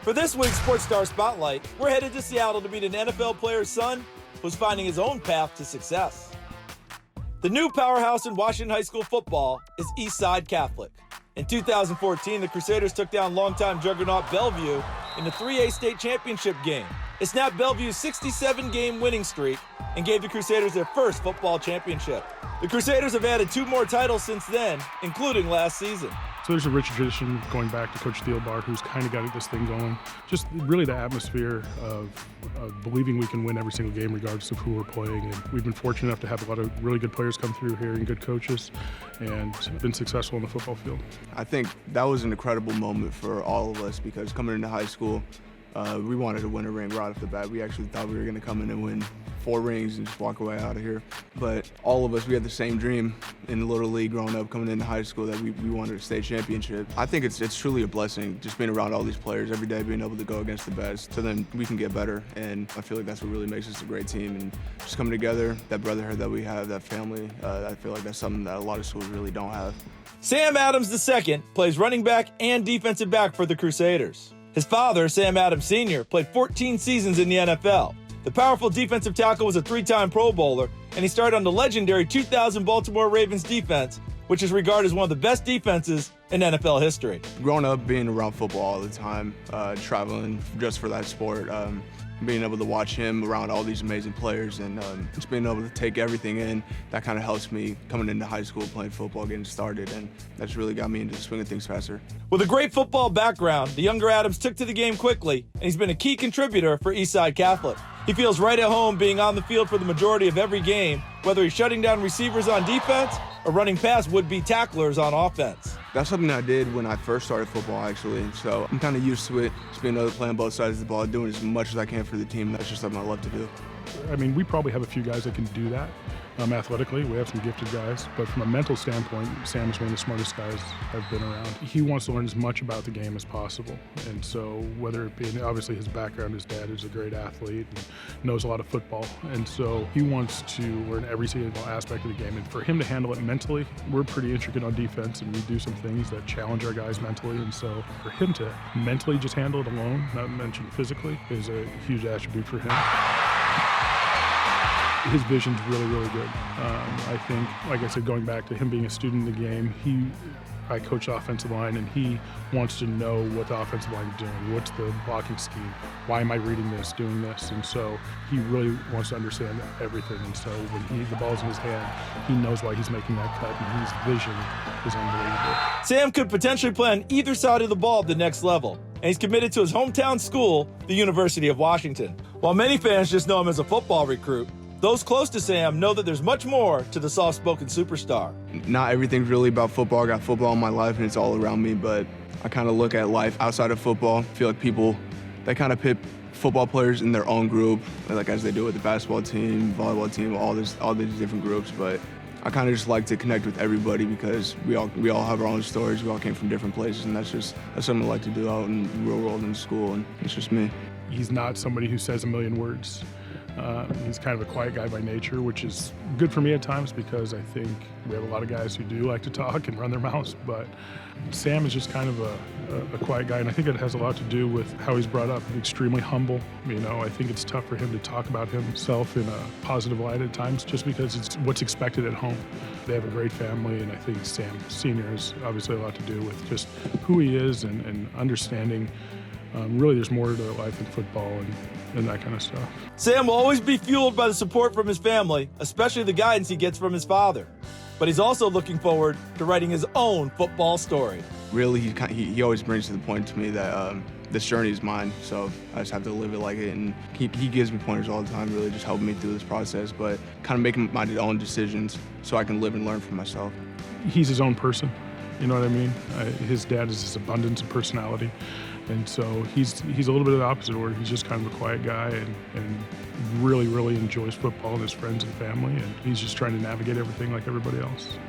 For this week's Sports Star Spotlight, we're headed to Seattle to meet an NFL player's son who's finding his own path to success. The new powerhouse in Washington high school football is Eastside Catholic. In 2014, the Crusaders took down longtime juggernaut Bellevue in the 3A state championship game. It snapped Bellevue's 67-game winning streak and gave the Crusaders their first football championship. The Crusaders have added 2 more titles since then, including last season. So there's a rich tradition going back to Coach Thielbar, who's kind of got this thing going. Just really the atmosphere of believing we can win every single game regardless of who we're playing. And we've been fortunate enough to have a lot of really good players come through here and good coaches and been successful on the football field. I think that was an incredible moment for all of us because coming into high school, we wanted to win a ring right off the bat. We actually thought we were going to come in and win 4 rings and just walk away out of here. But all of us, we had the same dream in the Little League growing up, coming into high school, that we wanted a state championship. I think it's truly a blessing just being around all these players every day, being able to go against the best, so then we can get better. And I feel like that's what really makes us a great team. And just coming together, that brotherhood that we have, that family, I feel like that's something that a lot of schools really don't have. Sam Adams II plays running back and defensive back for the Crusaders. His father, Sam Adams Sr., played 14 seasons in the NFL. The powerful defensive tackle was a 3-time Pro Bowler, and he started on the legendary 2000 Baltimore Ravens defense, which is regarded as one of the best defenses in NFL history. Growing up, being around football all the time, traveling just for that sport, being able to watch him around all these amazing players and just being able to take everything in, that kind of helps me coming into high school, playing football, getting started, and that's really got me into swinging things faster. With a great football background, the younger Adams took to the game quickly, and he's been a key contributor for Eastside Catholic. He feels right at home being on the field for the majority of every game, whether he's shutting down receivers on defense or running past would-be tacklers on offense. That's something I did when I first started football, actually. So I'm kind of used to it, just being able to play on both sides of the ball, doing as much as I can for the team. That's just something I love to do. I mean, we probably have a few guys that can do that athletically. We have some gifted guys, but from a mental standpoint, Sam is one of the smartest guys I've been around. He wants to learn as much about the game as possible, and so whether it be, and obviously his background, his dad is a great athlete and knows a lot of football, and so he wants to learn every single aspect of the game. And for him to handle it mentally, we're pretty intricate on defense, and we do some things that challenge our guys mentally, and so for him to mentally just handle it alone, not mention physically, is a huge attribute for him. His vision's really, really good. I think, like I said, going back to him being a student in the game, I coach the offensive line, and he wants to know what the offensive line is doing. What's the blocking scheme? Why am I reading this, doing this? And so he really wants to understand everything. And so when the ball's in his hand, he knows why he's making that cut, and his vision is unbelievable. Sam could potentially play on either side of the ball at the next level, and he's committed to his hometown school, the University of Washington. While many fans just know him as a football recruit, those close to Sam know that there's much more to the soft-spoken superstar. Not everything's really about football. I got football in my life, and it's all around me, but I kind of look at life outside of football. I feel like people, they kind of pit football players in their own group, like as they do with the basketball team, volleyball team, all these different groups, but I kind of just like to connect with everybody because we all have our own stories. We all came from different places, and that's something I like to do out in the real world in school, and it's just me. He's not somebody who says a million words. He's kind of a quiet guy by nature, which is good for me at times because I think we have a lot of guys who do like to talk and run their mouths, but Sam is just kind of a quiet guy, and I think it has a lot to do with how he's brought up. Extremely humble. You know, I think it's tough for him to talk about himself in a positive light at times just because it's what's expected at home. They have a great family, and I think Sam Sr. has obviously a lot to do with just who he is and understanding really there's more to life than football and that kind of stuff. Sam will always be fueled by the support from his family, especially the guidance he gets from his father. But he's also looking forward to writing his own football story. Really, he always brings to the point to me that this journey is mine, so I just have to live it like it. And he gives me pointers all the time, really just helping me through this process, but kind of making my own decisions so I can live and learn for myself. He's his own person, you know what I mean? His dad is his abundance of personality. And so he's a little bit of the opposite order. He's just kind of a quiet guy and really, really enjoys football and his friends and family, and he's just trying to navigate everything like everybody else.